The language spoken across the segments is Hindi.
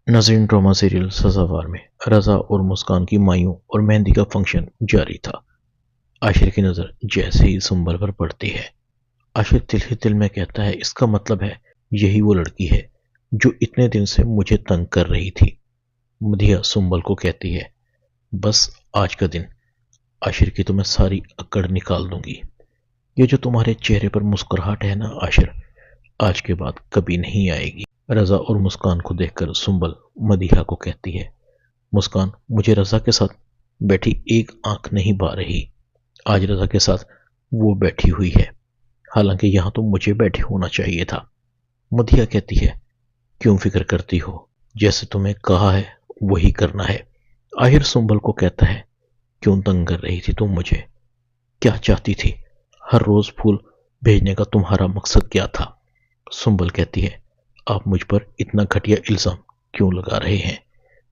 नाज़रीन, ड्रामा सीरियल सज़ावार में रज़ा और मुस्कान की मायूं और मेहंदी का फंक्शन जारी था। आशिर की नज़र जैसे ही सुंबल पर पड़ती है, आशिर दिल ही दिल में कहता है, इसका मतलब है यही वो लड़की है जो इतने दिन से मुझे तंग कर रही थी। मधिया सुंबल को कहती है, बस आज का दिन आशिर की तो मैं सारी अकड़ निकाल दूंगी। ये जो तुम्हारे चेहरे पर मुस्कुराहट है ना आशिर, आज के बाद कभी नहीं आएगी। रज़ा और मुस्कान को देखकर सुंबल मदीहा को कहती है, मुस्कान, मुझे रज़ा के साथ बैठी एक आंख नहीं भा रही। आज रज़ा के साथ वो बैठी हुई है, हालांकि यहां तो मुझे बैठे होना चाहिए था। मदीहा कहती है, क्यों फिक्र करती हो, जैसे तुम्हें कहा है वही करना है। आहिर सुंबल को कहता है, क्यों तंग कर रही थी तुम मुझे, क्या चाहती थी, हर रोज फूल भेजने का तुम्हारा मकसद क्या था। सुंबल कहती है, आप मुझ पर इतना घटिया इल्जाम क्यों लगा रहे हैं।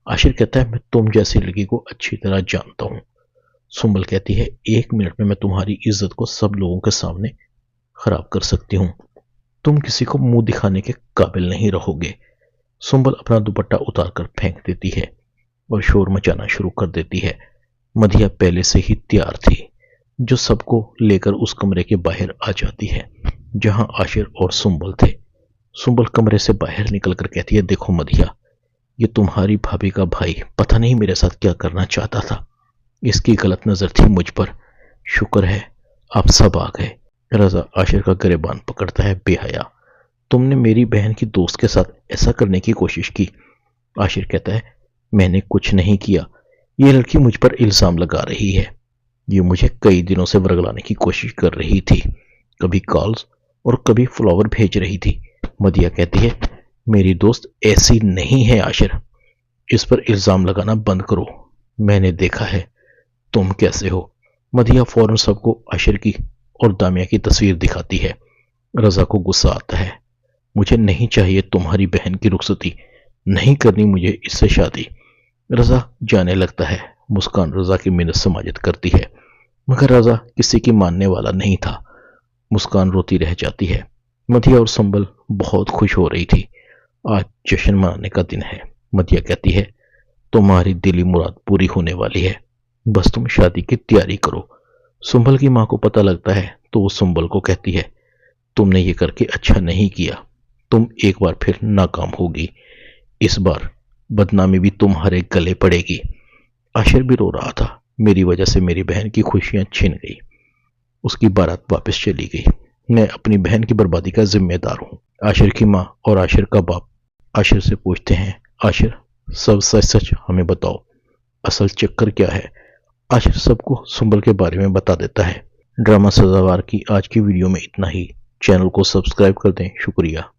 आशिर कहता है, मैं तुम जैसी लड़की को अच्छी तरह जानता हूं। सुंबल कहती है, 1 मिनट में मैं तुम्हारी इज्जत को सब लोगों के सामने खराब कर सकती हूं। तुम किसी को मुंह दिखाने के काबिल नहीं रहोगे। सुंबल अपना दुपट्टा उतार कर फेंक देती है और शोर मचाना शुरू कर देती है। मधिया पहले से ही तैयार थी, जो सबको लेकर उस कमरे के बाहर आ जाती है जहां आशिर और सुंबल थे। सुंबल कमरे से बाहर निकलकर कहती है, देखो मधिया, ये तुम्हारी भाभी का भाई पता नहीं मेरे साथ क्या करना चाहता था। इसकी गलत नजर थी मुझ पर। शुक्र है आप सब आ गए। रजा आशिर का गिरेबान पकड़ता है, बेहया, तुमने मेरी बहन की दोस्त के साथ ऐसा करने की कोशिश की। आशिर कहता है, मैंने कुछ नहीं किया, ये लड़की मुझ पर इल्जाम लगा रही है। ये मुझे कई दिनों से वर्गलाने की कोशिश कर रही थी, कभी कॉल्स और कभी फ्लावर भेज रही थी। मदिया कहती है, मेरी दोस्त ऐसी नहीं है आशिर, इस पर इल्जाम लगाना बंद करो, मैंने देखा है तुम कैसे हो। मदिया फौरन सबको आशिर की और दामिया की तस्वीर दिखाती है। रजा को गुस्सा आता है, मुझे नहीं चाहिए तुम्हारी बहन की रुखसती, नहीं करनी मुझे इससे शादी। रजा जाने लगता है। मुस्कान रजा की मिन्नत समाजत करती है, मगर रजा किसी की मानने वाला नहीं था। मुस्कान रोती रह जाती है। मदिया और संबल बहुत खुश हो रही थी, आज जश्न मनाने का दिन है। मदिया कहती है, तुम्हारी दिली मुराद पूरी होने वाली है, बस तुम शादी की तैयारी करो। सुंबल की मां को पता लगता है तो वो सुंबल को कहती है, तुमने ये करके अच्छा नहीं किया, तुम एक बार फिर नाकाम होगी, इस बार बदनामी भी तुम्हारे गले पड़ेगी। आशिर भी रो रहा था, मेरी वजह से मेरी बहन की खुशियां छिन गई, उसकी बारात वापस चली गई, मैं अपनी बहन की बर्बादी का जिम्मेदार हूं। आशिर की मां और आशिर का बाप आशिर से पूछते हैं, आशिर सब सच सच हमें बताओ, असल चक्कर क्या है। आशिर सबको सुंबल के बारे में बता देता है। ड्रामा सजावार की आज की वीडियो में इतना ही। चैनल को सब्सक्राइब कर दें। शुक्रिया।